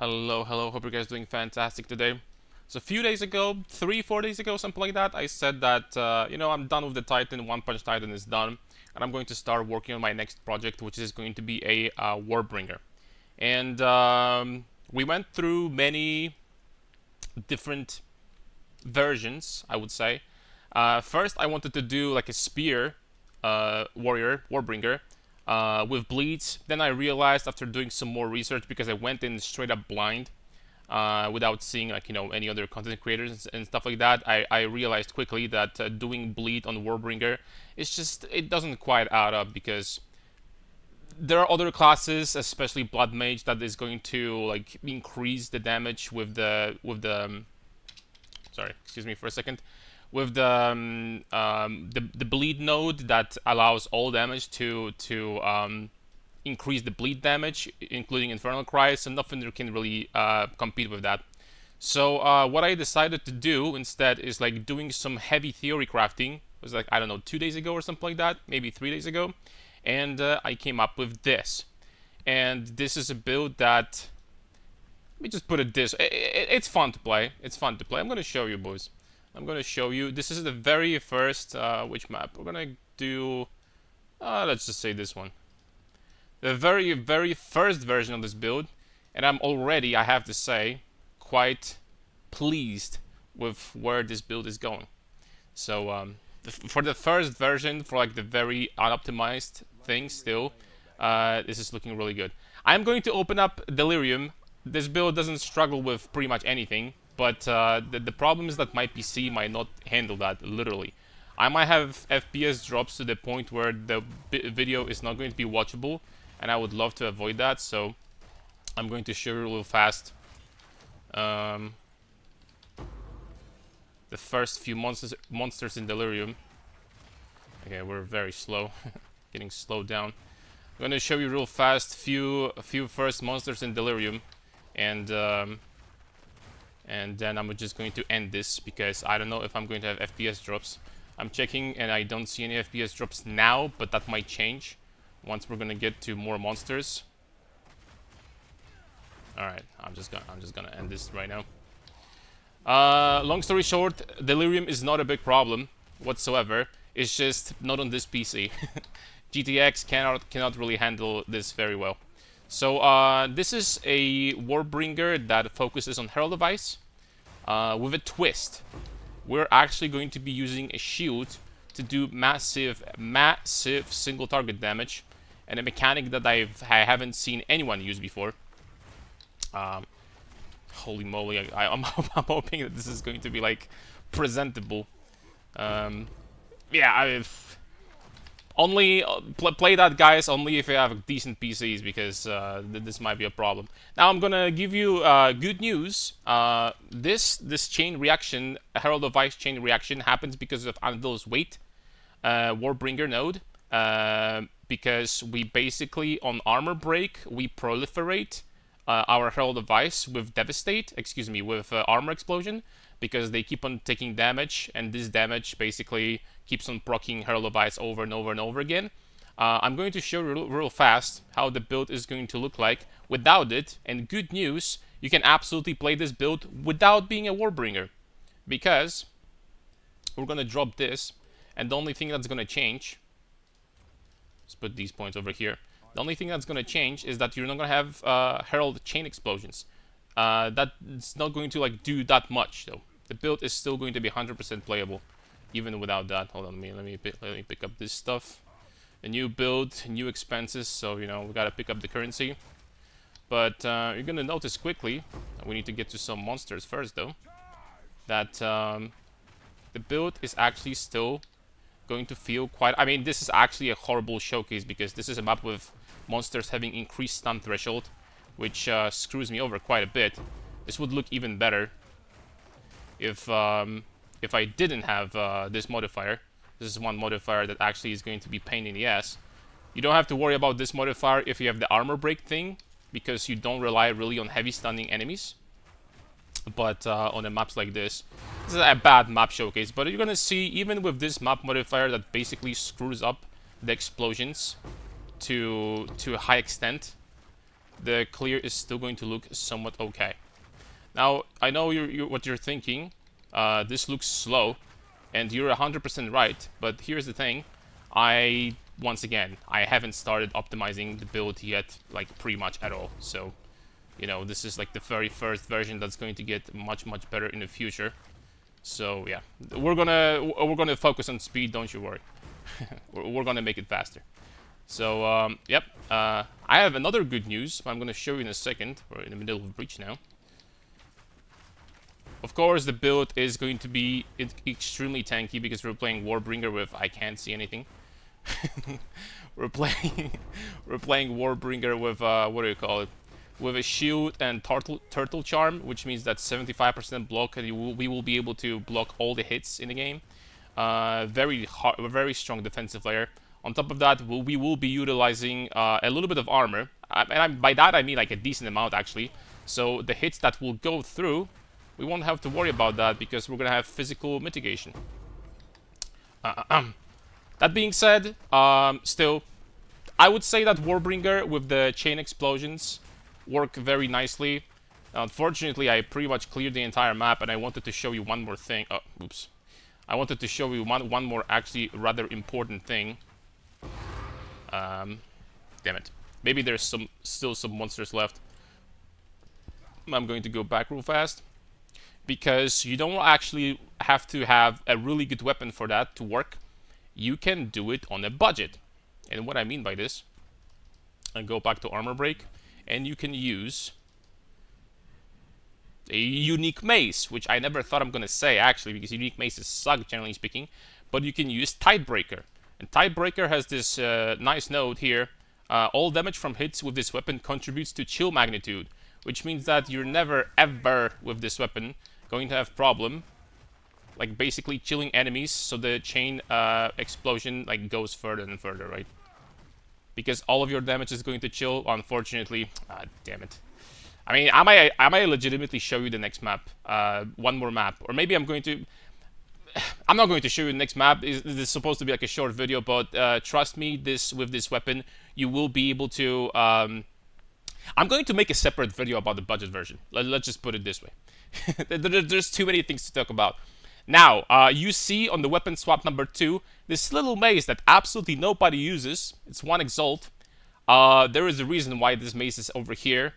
Hello, hello. Hope you guys are doing fantastic today. So a few days ago, 3, 4 days ago, something like that, I said that I'm done with the Titan. One Punch Titan is done, and I'm going to start working on my next project, which is going to be a Warbringer. And we went through many different versions, I would say. First, I wanted to do like a spear warbringer with bleeds. Then I realized after doing some more research, because I went in straight up blind without seeing any other content creators and stuff like that, I realized quickly that doing bleed on warbringer it doesn't quite add up, because there are other classes, especially blood mage, that is going to like increase the damage with the sorry, excuse me for a second, with the bleed node that allows all damage to increase the bleed damage, including Infernal Cries, and nothing that can really compete with that. So what I decided to do instead is like doing some heavy theory crafting. It was like, I don't know, 2 days ago or something like that, maybe 3 days ago, and I came up with this. And this is a build that, let me just put it this. It's fun to play. It's fun to play. I'm gonna show you, boys. I'm gonna show you. This is the very first which map we're gonna do. Let's just say this one. The very first version of this build, and I'm already, I have to say, quite pleased with where this build is going. So for the first version, for like the very unoptimized thing, still, this is looking really good. I'm going to open up Delirium. This build doesn't struggle with pretty much anything, but the problem is that my PC might not handle that, literally. I might have FPS drops to the point where the video is not going to be watchable, and I would love to avoid that, so I'm going to show you real fast the first few monsters in Delirium. Okay, we're very slow, getting slowed down. I'm going to show you real fast few first monsters in Delirium, and then I'm just going to end this, because I don't know if I'm going to have FPS drops. I'm checking and I don't see any FPS drops now, but that might change once we're gonna get to more monsters. All right, I'm just gonna end this right now. Long story short, Delirium is not a big problem whatsoever. It's just not on this PC. GTX cannot really handle this very well. So this is a Warbringer that focuses on Herald of Ice with a twist. We're actually going to be using a shield to do massive single target damage, and a mechanic that I haven't seen anyone use before. Holy moly! I'm hoping that this is going to be like presentable. Yeah, only play that, guys, only if you have decent PCs, because this might be a problem. Now I'm gonna give you good news. This chain reaction, Herald of Ice chain reaction, happens because of Anvil's weight Warbringer node. Because we basically, on armor break, we proliferate our Herald of Ice with Devastate, with Armor Explosion, because they keep on taking damage, and this damage basically keeps on proccing Herald of Ice over and over and over again. I'm going to show you real fast how the build is going to look like without it, and good news, you can absolutely play this build without being a Warbringer, because we're going to drop this, and the only thing that's going to change, let's put these points over here. The only thing that's going to change is that you're not going to have Herald chain explosions. That's not going to like do that much though. The build is still going to be 100% playable, even without that. Hold on, let me pick up this stuff. A new build, new expenses, so we gotta pick up the currency. But you're gonna notice quickly, we need to get to some monsters first though, that the build is actually still going to feel quite... I mean, this is actually a horrible showcase, because this is a map with monsters having increased stun threshold, which screws me over quite a bit. This would look even better if I didn't have this modifier. This is one modifier that actually is going to be pain in the ass. You don't have to worry about this modifier if you have the armor break thing, because you don't rely really on heavy stunning enemies. But on the maps like this is a bad map showcase. But you're gonna see, even with this map modifier that basically screws up the explosions to a high extent, the clear is still going to look somewhat okay. Now, I know what you're thinking. This looks slow, and you're 100% right, but here's the thing. Once again, I haven't started optimizing the build yet, like pretty much at all. So, you know, this is like the very first version that's going to get much better in the future. So yeah, we're gonna focus on speed. Don't you worry. We're gonna make it faster. So yep, I have another good news. I'm gonna show you in a second. We're in the middle of breach now. Of course, the build is going to be extremely tanky because we're playing Warbringer with I can't see anything. we're playing Warbringer with what do you call it? With a shield and turtle charm, which means that 75% block, and we will be able to block all the hits in the game. Very strong defensive layer. On top of that, we will be utilizing a little bit of armor, and by that I mean like a decent amount actually. So the hits that will go through, we won't have to worry about that because we're gonna have physical mitigation. That being said, still, I would say that Warbringer with the chain explosions work very nicely. Unfortunately, I pretty much cleared the entire map, and I wanted to show you one more thing. Oh, oops. I wanted to show you one more actually rather important thing. Damn it. Maybe there's still some monsters left. I'm going to go back real fast. Because you don't actually have to have a really good weapon for that to work. You can do it on a budget. And what I mean by this, I go back to armor break, and you can use a unique mace, which I never thought I'm gonna say actually, because unique maces suck generally speaking. But you can use Tidebreaker, and Tidebreaker has this nice note here. All damage from hits with this weapon contributes to chill magnitude, which means that you're never ever with this weapon going to have problem, like basically chilling enemies, so the chain explosion like goes further and further, right? Because all of your damage is going to chill. Unfortunately, damn it. I mean, I might legitimately show you the next map, one more map, or maybe I'm going to. I'm not going to show you the next map. This is supposed to be like a short video, but trust me, with this weapon, you will be able to. I'm going to make a separate video about the budget version. Let's just put it this way. There's too many things to talk about. Now, you see on the weapon swap number 2, this little mace that absolutely nobody uses. It's 1 exalt. There is a reason why this mace is over here,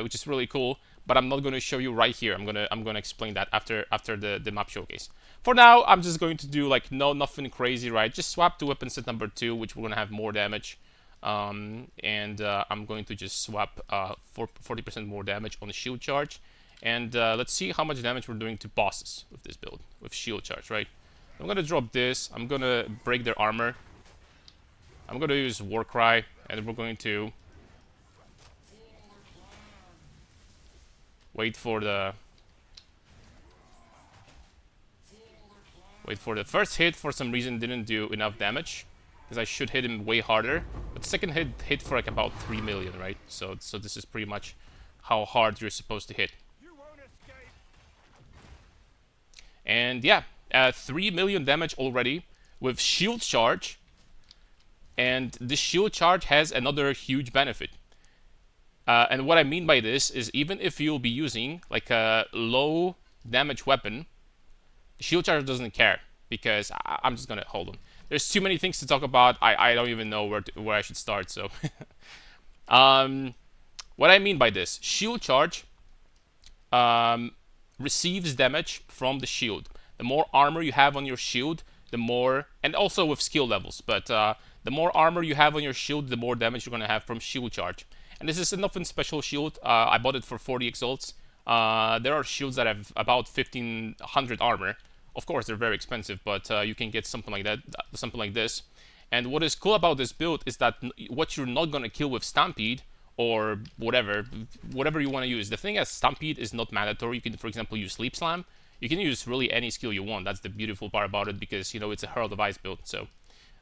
which is really cool. But I'm not going to show you right here. I'm gonna explain that after the map showcase. For now, I'm just going to do like nothing crazy, right? Just swap to weapon set number 2, which we're gonna have more damage. I'm going to just swap 40% more damage on the shield charge. And let's see how much damage we're doing to bosses with this build, with shield charge, right? I'm gonna drop this. I'm gonna break their armor. I'm gonna use Warcry, and we're going to wait for the first hit. For some reason, didn't do enough damage, because I should hit him way harder. But second hit for like about 3 million, right? So this is pretty much how hard you're supposed to hit. And yeah, 3 million damage already with shield charge. And this shield charge has another huge benefit. And what I mean by this is, even if you'll be using like a low damage weapon, shield charge doesn't care, because I'm just gonna hold on. There's too many things to talk about. I don't even know where I should start. So, what I mean by this, shield charge receives damage from the shield. The more armor you have on your shield, the more, and also with skill levels, but the more armor you have on your shield, the more damage you're gonna have from shield charge. And this is a nothing special shield. I bought it for 40 exalts. There are shields that have about 1500 armor. Of course, they're very expensive, but you can get something like that, something like this. And what is cool about this build is that what you're not gonna kill with Stampede, or whatever you want to use. The thing is, Stampede is not mandatory. You can, for example, use Sleep Slam. You can use really any skill you want. That's the beautiful part about it, because, you know, it's a Herald of Ice build. So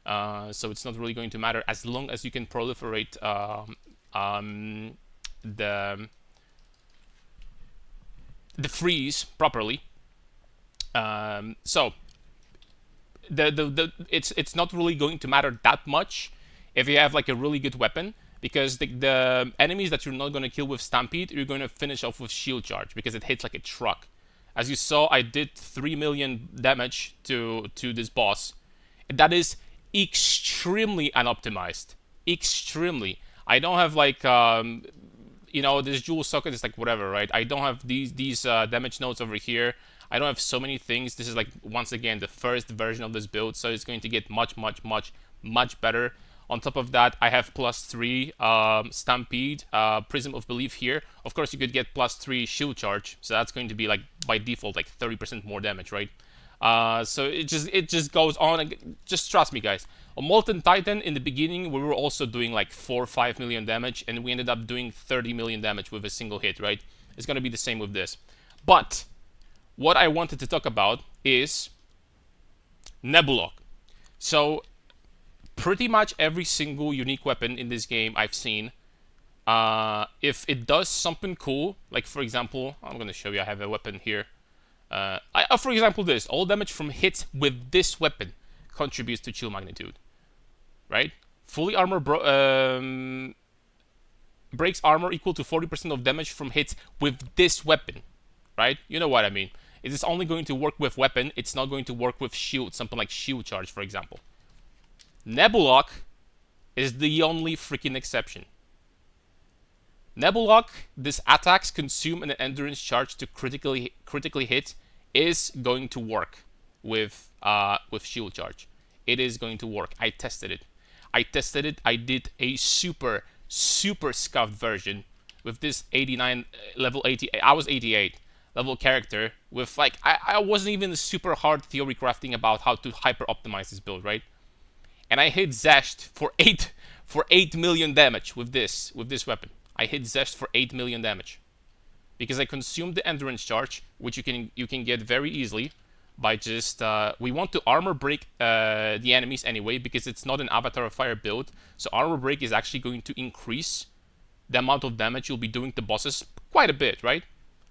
it's not really going to matter as long as you can proliferate the freeze properly. So it's not really going to matter that much if you have like a really good weapon, because the enemies that you're not going to kill with Stampede, you're going to finish off with Shield Charge because it hits like a truck. As you saw, I did 3 million damage to this boss. And that is extremely unoptimized. Extremely. I don't have like this jewel socket is like whatever, right? I don't have these damage nodes over here. I don't have so many things. This is like, once again, the first version of this build, so it's going to get much better. On top of that, I have +3 Stampede, Prism of Belief here. Of course, you could get +3 Shield Charge, so that's going to be like by default like 30% more damage, right? So it just goes on. And just trust me, guys. On Molten Titan, in the beginning, we were also doing like 4 or 5 million damage, and we ended up doing 30 million damage with a single hit, right? It's gonna be the same with this. But what I wanted to talk about is Nebulok. So pretty much every single unique weapon in this game I've seen, if it does something cool, like for example, I'm gonna show you. I have a weapon here. For example, this all damage from hits with this weapon contributes to chill magnitude, right? Fully armor breaks armor equal to 40% of damage from hits with this weapon, right? You know what I mean. It is only going to work with weapon. It's not going to work with shield, something like shield charge, for example. Nebulok is the only freaking exception. Nebulok, this attacks consume an endurance charge to critically hit, is going to work with shield charge. It is going to work. I tested it. I did a super scuffed version with this 89 level 80. I was 88 level character with like I wasn't even super hard theory crafting about how to hyper optimize this build, right? And I hit Zesht for 8 million damage with this weapon. I hit Zesht for 8 million damage because I consumed the endurance charge, which you can get very easily by just we want to armor break the enemies anyway because it's not an Avatar of Fire build. So armor break is actually going to increase the amount of damage you'll be doing to bosses quite a bit, right?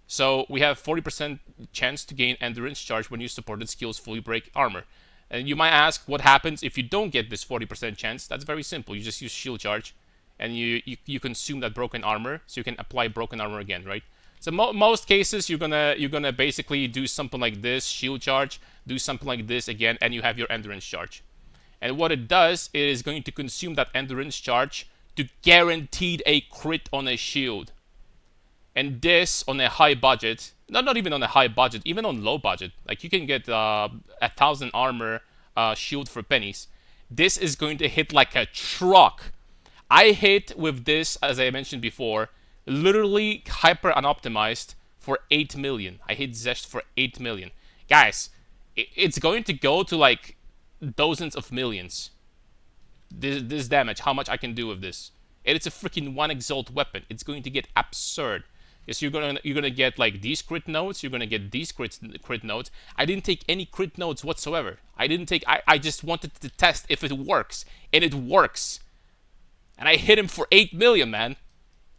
So we have 40% chance to gain endurance charge when you supported skills fully break armor. And you might ask, what happens if you don't get this 40% chance? That's very simple. You just use shield charge, and you consume that broken armor, so you can apply broken armor again, right? So most cases, you're gonna basically do something like this, shield charge, do something like this again, and you have your endurance charge. And what it does, it is going to consume that endurance charge to guaranteed a crit on a shield. And this on a high budget, not even on a high budget, even on low budget, like you can get 1,000 armor shield for pennies. This is going to hit like a truck. I hit with this, as I mentioned before, literally hyper unoptimized for 8 million. I hit Zesht for 8 million. Guys, it's going to go to like dozens of millions. This damage, how much I can do with this. And it's a freaking 1 exalt weapon. It's going to get absurd. Yes, you're gonna get like these crit nodes. You're gonna get these crit nodes. I didn't take any crit nodes whatsoever. I just wanted to test if it works, and it works. And I hit him for 8 million, man.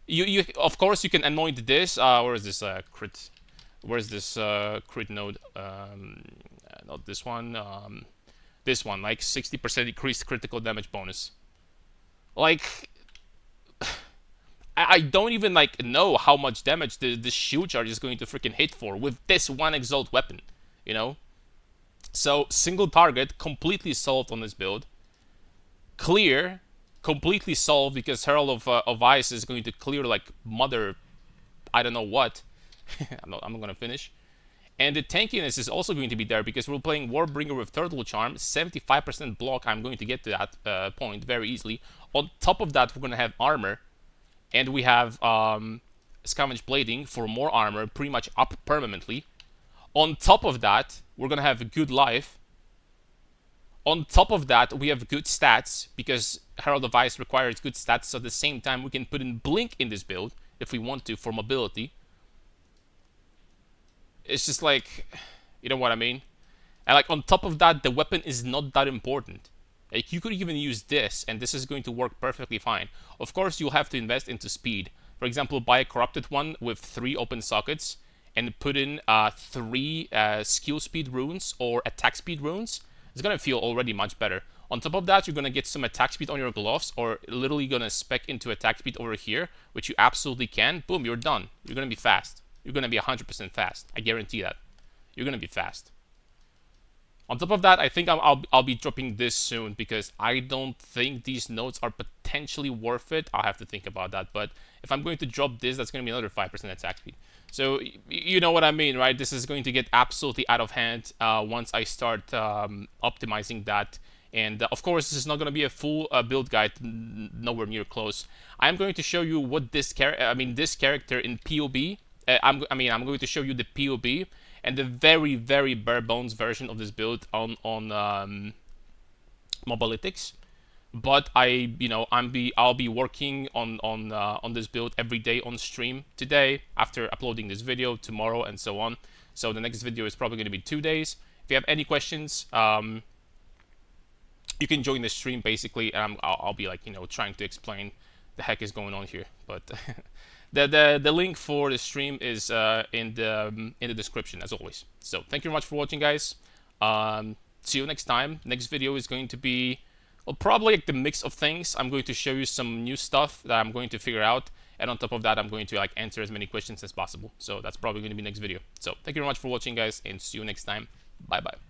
You of course you can anoint this. Where is this crit? Where's this crit node? Not this one. This one, like 60% increased critical damage bonus. Like, I don't even like know how much damage this shield charge is going to freaking hit for with this 1 exalt weapon, you know? So single target, completely solved on this build. Clear, completely solved because Herald of Ice is going to clear like mother, I don't know what. I'm not gonna finish. And the tankiness is also going to be there because we're playing Warbringer with Turtle Charm, 75% block. I'm going to get to that point very easily. On top of that, we're going to have armor. And we have Scavenge Blading for more armor, pretty much up permanently. On top of that, we're going to have a good life. On top of that, we have good stats, because Herald of Ice requires good stats, so at the same time, we can put in Blink in this build, if we want to, for mobility. It's just like, you know what I mean? And like on top of that, the weapon is not that important. Like you could even use this, and this is going to work perfectly fine. Of course, you'll have to invest into speed. For example, buy a corrupted one with 3 open sockets, and put in 3 skill speed runes or attack speed runes. It's gonna feel already much better. On top of that, you're gonna get some attack speed on your gloves, or literally gonna spec into attack speed over here, which you absolutely can. Boom, you're done. You're gonna be fast. You're gonna be 100% fast. I guarantee that. You're gonna be fast. On top of that, I think I'll be dropping this soon, because I don't think these nodes are potentially worth it. I'll have to think about that. But if I'm going to drop this, that's going to be another 5% attack speed. So you know what I mean, right? This is going to get absolutely out of hand once I start optimizing that. And of course, this is not going to be a full build guide, nowhere near close. I'm going to show you what this character in POB. I'm going to show you the POB and the very, very bare bones version of this build on Mobalytics. But I'll be working on this build every day on stream today, after uploading this video, tomorrow, and so on. So the next video is probably going to be 2 days. If you have any questions, you can join the stream basically, and I'll be like, trying to explain the heck is going on here. But the link for the stream is in the description, as always. So thank you very much for watching, guys. See you next time. Next video is going to be, well, probably like the mix of things. I'm going to show you some new stuff that I'm going to figure out, and on top of that, I'm going to like answer as many questions as possible. So that's probably going to be next video. So thank you very much for watching, guys, and see you next time. Bye bye.